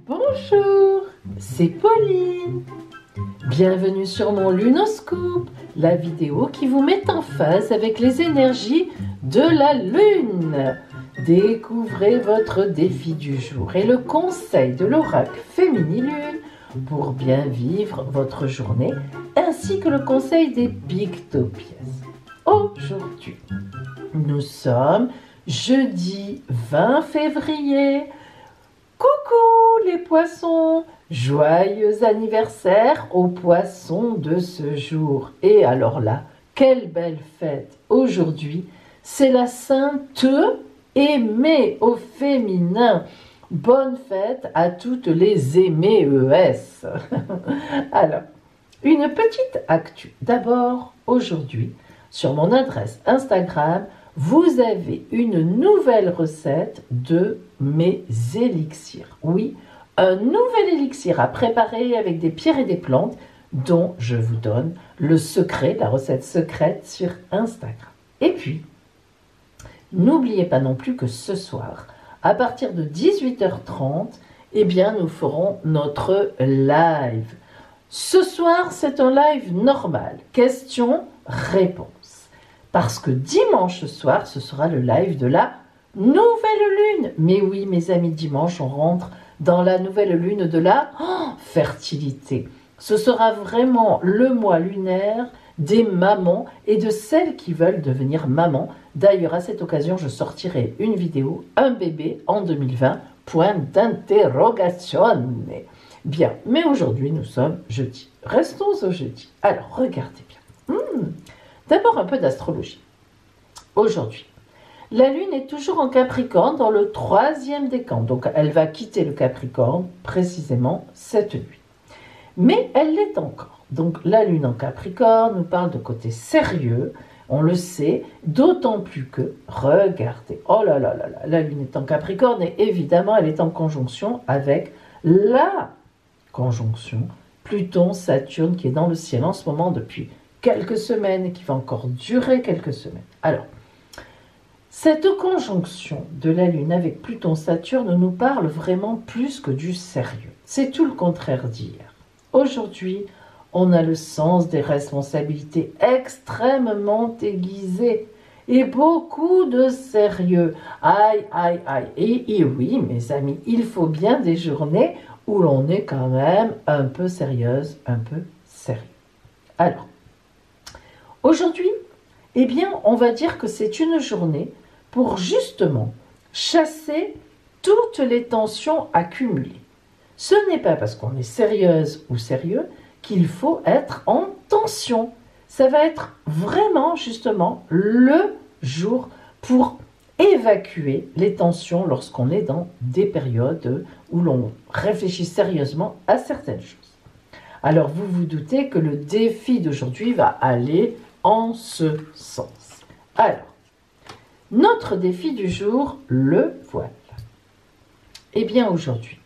Bonjour, c'est Pauline. Bienvenue sur mon Lunoscope, la vidéo qui vous met en phase avec les énergies de la Lune. Découvrez votre défi du jour et le conseil de l'oracle Féminilune pour bien vivre votre journée, ainsi que le conseil des Pictopièces. Aujourd'hui, nous sommes jeudi 20 février. Coucou les poissons, joyeux anniversaire aux poissons de ce jour. Et alors là, quelle belle fête aujourd'hui, c'est la Sainte Aimée au féminin. Bonne fête à toutes les aimées ES. Alors, une petite actu. D'abord, aujourd'hui, sur mon adresse Instagram, vous avez une nouvelle recette de mes élixirs. Oui, un nouvel élixir à préparer avec des pierres et des plantes dont je vous donne le secret, la recette secrète sur Instagram. Et puis, n'oubliez pas non plus que ce soir, à partir de 18h30, eh bien, nous ferons notre live. Ce soir, c'est un live normal, questions-réponses. Parce que dimanche soir, ce sera le live de la nouvelle lune. Mais oui, mes amis, dimanche, on rentre dans la nouvelle lune de la fertilité. Ce sera vraiment le mois lunaire des mamans et de celles qui veulent devenir maman. D'ailleurs, à cette occasion, je sortirai une vidéo, un bébé en 2020, point d'interrogation. Bien, mais aujourd'hui, nous sommes jeudi. Restons au jeudi. Alors, regardez bien. D'abord, un peu d'astrologie. Aujourd'hui, la Lune est toujours en Capricorne dans le 3e décan. Donc, elle va quitter le Capricorne précisément cette nuit. Mais elle l'est encore. Donc, la Lune en Capricorne nous parle de côté sérieux. On le sait, d'autant plus que, regardez, oh là là là là, la Lune est en Capricorne et évidemment, elle est en conjonction avec la conjonction Pluton-Saturne qui est dans le ciel en ce moment depuis quelques semaines et qui va encore durer quelques semaines. Alors, cette conjonction de la Lune avec Pluton-Saturne nous parle vraiment plus que du sérieux. C'est tout le contraire d'hier. Aujourd'hui, on a le sens des responsabilités extrêmement aiguisé et beaucoup de sérieux. Aïe, aïe, aïe. Et oui, mes amis, il faut bien des journées où l'on est quand même un peu sérieuse, un peu sérieux. Alors, aujourd'hui, eh bien, on va dire que c'est une journée pour justement chasser toutes les tensions accumulées. Ce n'est pas parce qu'on est sérieuse ou sérieux qu'il faut être en tension. Ça va être vraiment justement le jour pour évacuer les tensions lorsqu'on est dans des périodes où l'on réfléchit sérieusement à certaines choses. Alors, vous vous doutez que le défi d'aujourd'hui va aller en ce sens. Alors, notre défi du jour, le voile. Eh bien, aujourd'hui,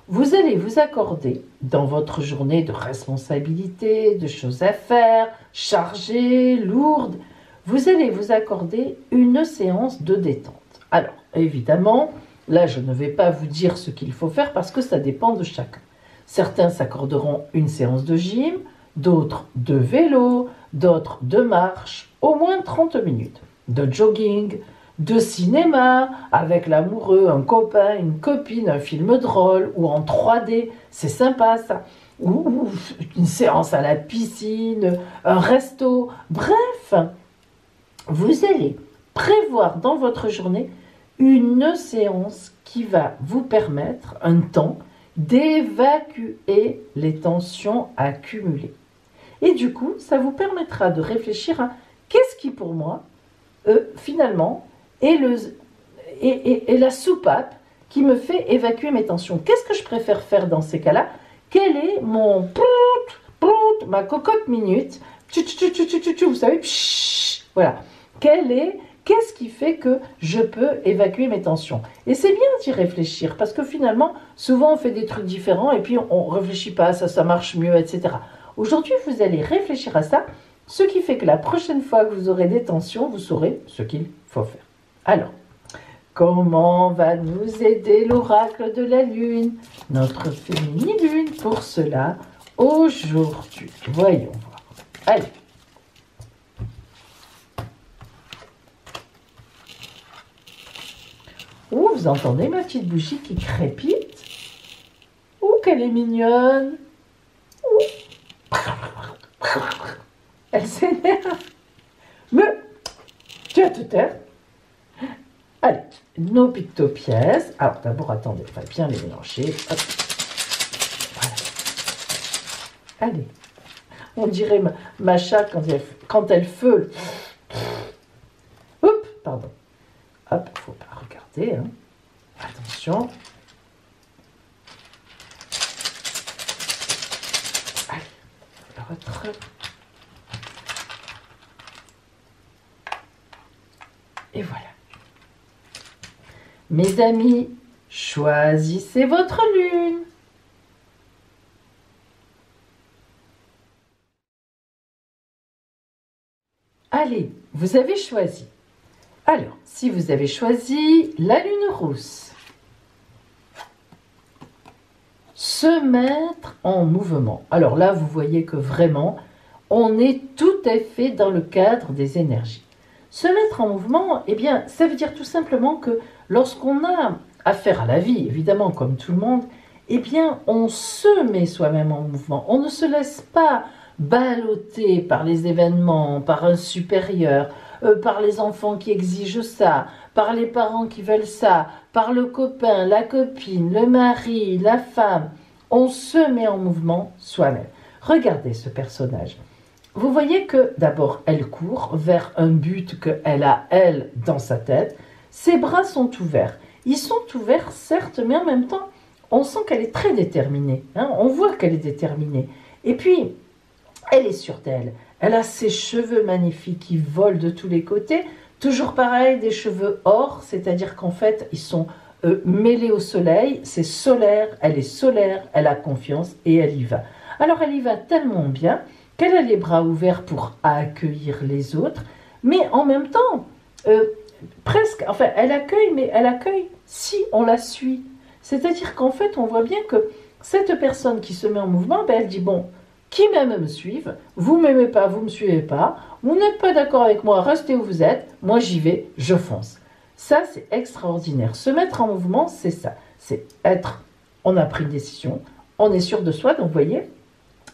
vous allez vous accorder dans votre journée de responsabilité, de choses à faire, chargées, lourdes, vous allez vous accorder une séance de détente. Alors, évidemment, là, je ne vais pas vous dire ce qu'il faut faire parce que ça dépend de chacun. Certains s'accorderont une séance de gym, d'autres de vélo, d'autres de marche, au moins 30 minutes, de jogging, de cinéma, avec l'amoureux, un copain, une copine, un film drôle, ou en 3D, c'est sympa ça, ou une séance à la piscine, un resto, bref, vous allez prévoir dans votre journée une séance qui va vous permettre un temps d'évacuer les tensions accumulées. Et du coup, ça vous permettra de réfléchir à qu'est-ce qui pour moi, finalement, est la soupape qui me fait évacuer mes tensions. Qu'est-ce que je préfère faire dans ces cas-là? Quel est mon ma cocotte minute? Vous savez, voilà. Qu'est-ce qui fait que je peux évacuer mes tensions? Et c'est bien d'y réfléchir, parce que finalement, souvent on fait des trucs différents et puis on ne réfléchit pas, ça marche mieux, etc. Aujourd'hui, vous allez réfléchir à ça Ce qui fait que la prochaine fois que vous aurez des tensions, vous saurez ce qu'il faut faire. Alors, comment va nous aider l'oracle de la Lune, notre féminine-lune, pour cela aujourd'hui? Voyons voir. Allez. Oh, vous entendez ma petite bougie qui crépite? Oh, qu'elle est mignonne! Oh. Elle s'énerve. Mais tu as tout taire. Allez, nos pictopièces. Alors d'abord, attendez, on va bien les mélanger. Hop. Voilà. Allez. On dirait ma chatte quand elle feule. Hop, pardon. Hop, faut pas regarder. Hein. Attention. Allez, l'autre. Et voilà. Mes amis, choisissez votre lune. Allez, vous avez choisi. Alors, si vous avez choisi la lune rousse, se mettre en mouvement. Alors là, vous voyez que vraiment, on est tout à fait dans le cadre des énergies. Se mettre en mouvement, eh bien, ça veut dire tout simplement que lorsqu'on a affaire à la vie, évidemment, comme tout le monde, eh bien, on se met soi-même en mouvement. On ne se laisse pas balloter par les événements, par un supérieur, par les enfants qui exigent ça, par les parents qui veulent ça, par le copain, la copine, le mari, la femme. On se met en mouvement soi-même. Regardez ce personnage. Vous voyez que d'abord elle court vers un but qu'elle a elle dans sa tête. Ses bras sont ouverts. Ils sont ouverts certes, mais en même temps on sent qu'elle est très déterminée. Hein, on voit qu'elle est déterminée. Et puis elle est sûre d'elle. Elle a ses cheveux magnifiques qui volent de tous les côtés. Toujours pareil, des cheveux or, c'est-à-dire qu'en fait ils sont mêlés au soleil. C'est solaire, elle a confiance et elle y va. Alors elle y va tellement bien qu'elle a les bras ouverts pour accueillir les autres, mais en même temps, presque, enfin, elle accueille, mais elle accueille si on la suit. C'est-à-dire qu'en fait, on voit bien que cette personne qui se met en mouvement, ben, elle dit, bon, qui m'aime me suive, vous ne m'aimez pas, vous ne me suivez pas, vous n'êtes pas d'accord avec moi, restez où vous êtes, moi j'y vais, je fonce. Ça, c'est extraordinaire. Se mettre en mouvement, c'est ça. C'est être, on a pris une décision, on est sûr de soi, donc vous voyez,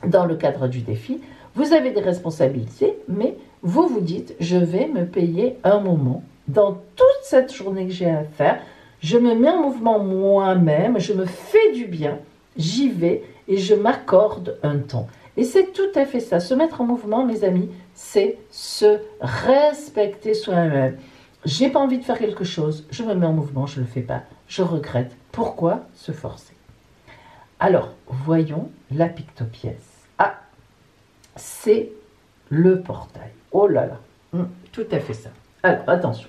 dans le cadre du défi, vous avez des responsabilités, mais vous vous dites, je vais me payer un moment dans toute cette journée que j'ai à faire, je me mets en mouvement moi-même, je me fais du bien, j'y vais et je m'accorde un temps. Et c'est tout à fait ça, se mettre en mouvement, mes amis, c'est se respecter soi-même. J'ai pas envie de faire quelque chose, je me mets en mouvement, je le fais pas, je regrette. Pourquoi se forcer? Alors, voyons la pictopièce. Ah, c'est le portail. Oh là là, tout à fait ça. Alors, attention.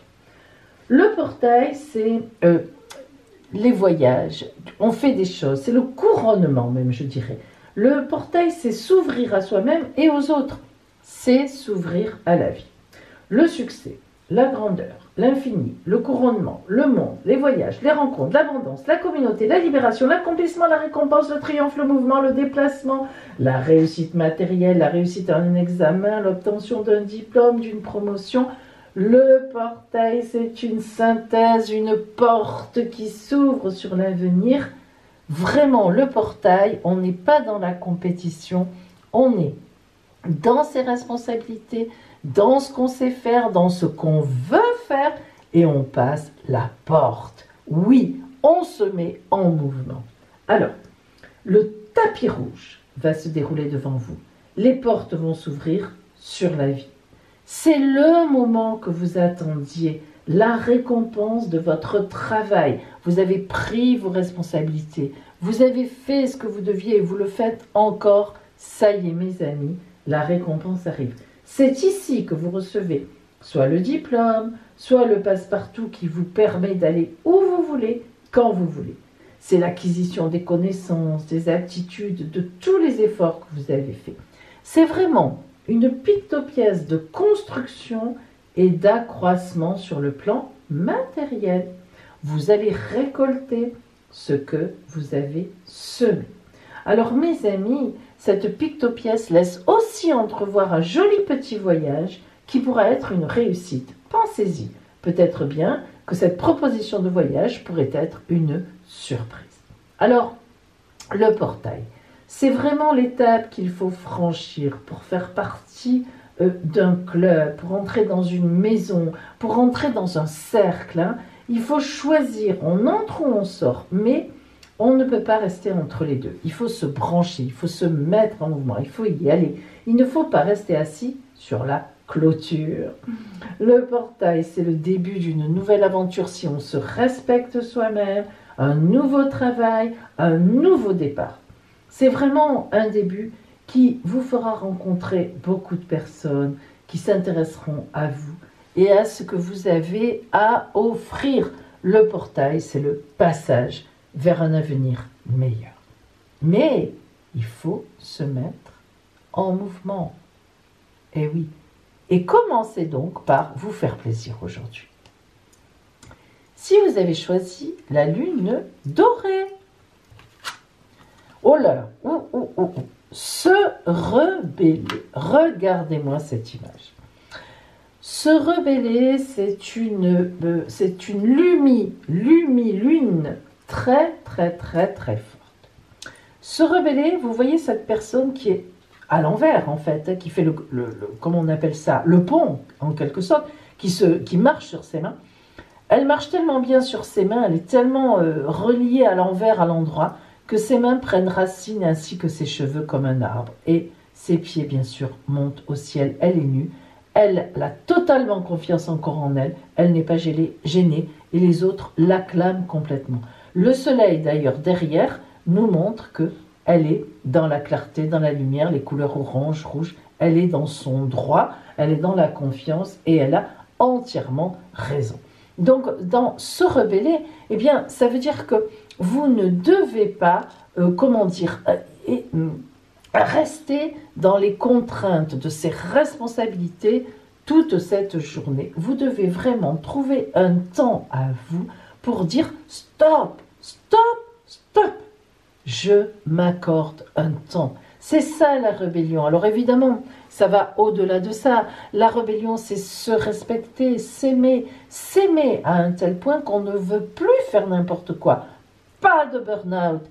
Le portail, c'est les voyages. On fait des choses. C'est le couronnement même, je dirais. Le portail, c'est s'ouvrir à soi-même et aux autres. C'est s'ouvrir à la vie. Le succès, la grandeur, l'infini, le couronnement, le monde, les voyages, les rencontres, l'abondance, la communauté, la libération, l'accomplissement, la récompense, le triomphe, le mouvement, le déplacement, la réussite matérielle, la réussite à un examen, l'obtention d'un diplôme, d'une promotion. Le portail, c'est une synthèse, une porte qui s'ouvre sur l'avenir. Vraiment, le portail, on n'est pas dans la compétition, on est dans ses responsabilités, dans ce qu'on sait faire, dans ce qu'on veut faire, et on passe la porte. Oui, on se met en mouvement. Alors, le tapis rouge va se dérouler devant vous. Les portes vont s'ouvrir sur la vie. C'est le moment que vous attendiez, la récompense de votre travail. Vous avez pris vos responsabilités, vous avez fait ce que vous deviez et vous le faites encore. Ça y est, mes amis, la récompense arrive. C'est ici que vous recevez soit le diplôme, soit le passe-partout qui vous permet d'aller où vous voulez, quand vous voulez. C'est l'acquisition des connaissances, des aptitudes, de tous les efforts que vous avez faits. C'est vraiment une pictopièce de construction et d'accroissement sur le plan matériel. Vous allez récolter ce que vous avez semé. Alors mes amis, cette pictopièce laisse aussi entrevoir un joli petit voyage qui pourra être une réussite. Pensez-y, peut-être bien que cette proposition de voyage pourrait être une surprise. Alors, le portail, c'est vraiment l'étape qu'il faut franchir pour faire partie d'un club, pour entrer dans une maison, pour entrer dans un cercle. Hein. Il faut choisir, on entre ou on sort, mais on ne peut pas rester entre les deux. Il faut se brancher, il faut se mettre en mouvement, il faut y aller. Il ne faut pas rester assis sur la clôture. Le portail, c'est le début d'une nouvelle aventure si on se respecte soi-même, un nouveau travail, un nouveau départ. C'est vraiment un début qui vous fera rencontrer beaucoup de personnes qui s'intéresseront à vous et à ce que vous avez à offrir. Le portail, c'est le passage vers un avenir meilleur. Mais il faut se mettre en mouvement. Eh oui. Et commencez donc par vous faire plaisir aujourd'hui. Si vous avez choisi la lune dorée, oh là là, se rebeller. Regardez-moi cette image. Se rebeller, c'est une lune très forte. Se rebeller, vous voyez cette personne qui est à l'envers en fait, qui fait comment on appelle ça, le pont en quelque sorte, qui marche sur ses mains. Elle marche tellement bien sur ses mains, elle est tellement reliée à l'envers, à l'endroit, que ses mains prennent racine ainsi que ses cheveux comme un arbre. Et ses pieds, bien sûr, montent au ciel. Elle est nue. Elle a totalement confiance encore en elle. Elle n'est pas gênée et les autres l'acclament complètement. Le soleil, d'ailleurs, derrière, nous montre qu'elle est dans la clarté, dans la lumière, les couleurs orange, rouge. Elle est dans son droit, elle est dans la confiance et elle a entièrement raison. Donc, dans se rebeller, eh bien, ça veut dire que vous ne devez pas, rester dans les contraintes de ces responsabilités toute cette journée. Vous devez vraiment trouver un temps à vous pour dire stop, stop, stop. Je m'accorde un temps. C'est ça la rébellion. Alors évidemment, ça va au-delà de ça. La rébellion, c'est se respecter, s'aimer à un tel point qu'on ne veut plus faire n'importe quoi. Pas de burn-out,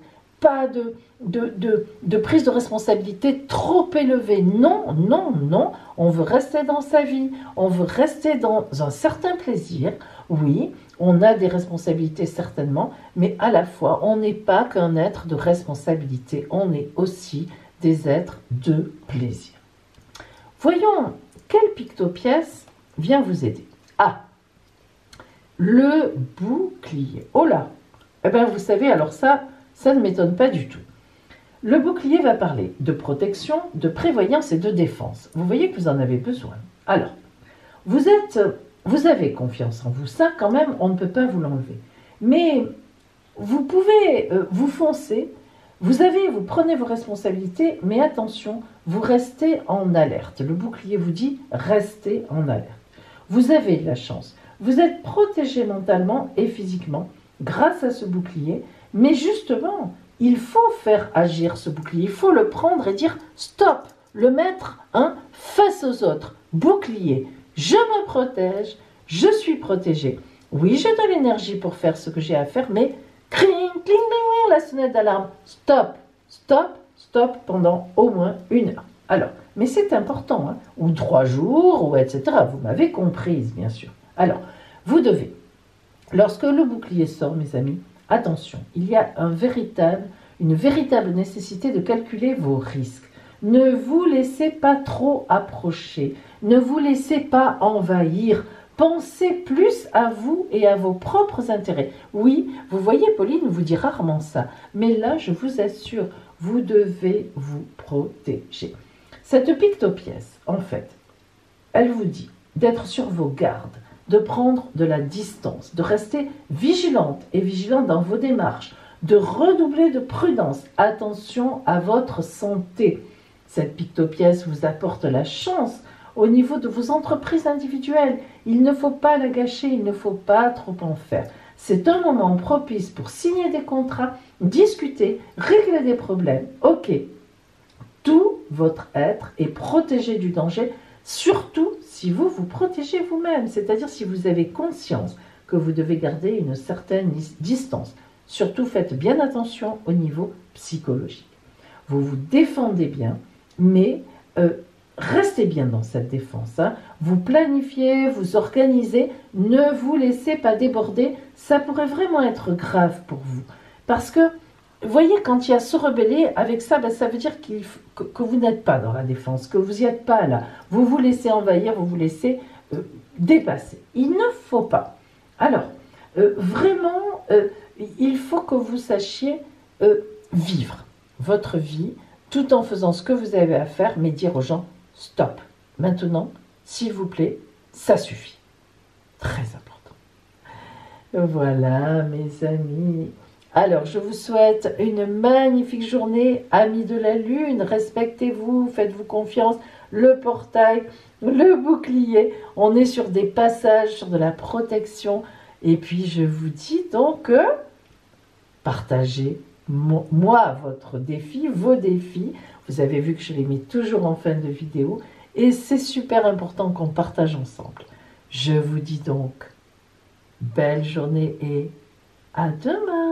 pas de prise de responsabilité trop élevée. Non, non, non. On veut rester dans sa vie, on veut rester dans un certain plaisir. Oui, on a des responsabilités certainement, mais à la fois, on n'est pas qu'un être de responsabilité, on est aussi des êtres de plaisir. Voyons, quelle pictopièce vient vous aider? Ah, le bouclier. Oh là! Eh bien, vous savez, alors ça ne m'étonne pas du tout. Le bouclier va parler de protection, de prévoyance et de défense. Vous voyez que vous en avez besoin. Alors, vous avez confiance en vous. Ça, quand même, on ne peut pas vous l'enlever. Mais vous pouvez vous foncer. Vous prenez vos responsabilités, mais attention, vous restez en alerte. Le bouclier vous dit, restez en alerte. Vous avez de la chance. Vous êtes protégé mentalement et physiquement grâce à ce bouclier, mais justement, il faut faire agir ce bouclier. Il faut le prendre et dire stop, le mettre face aux autres. Bouclier, je me protège, je suis protégé. Oui, j'ai de l'énergie pour faire ce que j'ai à faire, mais cling, cling, cling, la sonnette d'alarme. Stop, stop, stop pendant au moins 1 heure. Alors, mais c'est important, ou 3 jours, ou etc. Vous m'avez comprise, bien sûr. Alors, vous devez, lorsque le bouclier sort, mes amis, attention, il y a une véritable nécessité de calculer vos risques. Ne vous laissez pas trop approcher, ne vous laissez pas envahir. Pensez plus à vous et à vos propres intérêts. Oui, vous voyez, Pauline vous dit rarement ça, mais là, je vous assure, vous devez vous protéger. Cette pictopièce, en fait, elle vous dit d'être sur vos gardes, de prendre de la distance, de rester vigilante et vigilante dans vos démarches, de redoubler de prudence. Attention à votre santé. Cette pictopièce vous apporte la chance au niveau de vos entreprises individuelles. Il ne faut pas la gâcher, il ne faut pas trop en faire. C'est un moment propice pour signer des contrats, discuter, régler des problèmes. Ok, tout votre être est protégé du danger, surtout si vous vous protégez vous-même, c'est-à-dire si vous avez conscience que vous devez garder une certaine distance. Surtout faites bien attention au niveau psychologique. Vous vous défendez bien, mais restez bien dans cette défense. Hein. Vous planifiez, vous organisez, ne vous laissez pas déborder. Ça pourrait vraiment être grave pour vous. Parce que, vous voyez, quand il y a se rebeller, avec ça, ben, ça veut dire que vous n'êtes pas dans la défense, que vous n'y êtes pas là. Vous vous laissez envahir, vous vous laissez dépasser. Il ne faut pas. Alors, vraiment, il faut que vous sachiez vivre votre vie tout en faisant ce que vous avez à faire, mais dire aux gens, stop, maintenant, s'il vous plaît, ça suffit. Très important. Voilà, mes amis. Alors, je vous souhaite une magnifique journée, amis de la Lune. Respectez-vous, faites-vous confiance. Le portail, le bouclier. On est sur des passages, sur de la protection. Et puis, je vous dis donc, partagez moi votre défi, vos défis. Vous avez vu que je les mets toujours en fin de vidéo. Et c'est super important qu'on partage ensemble. Je vous dis donc, belle journée et à demain.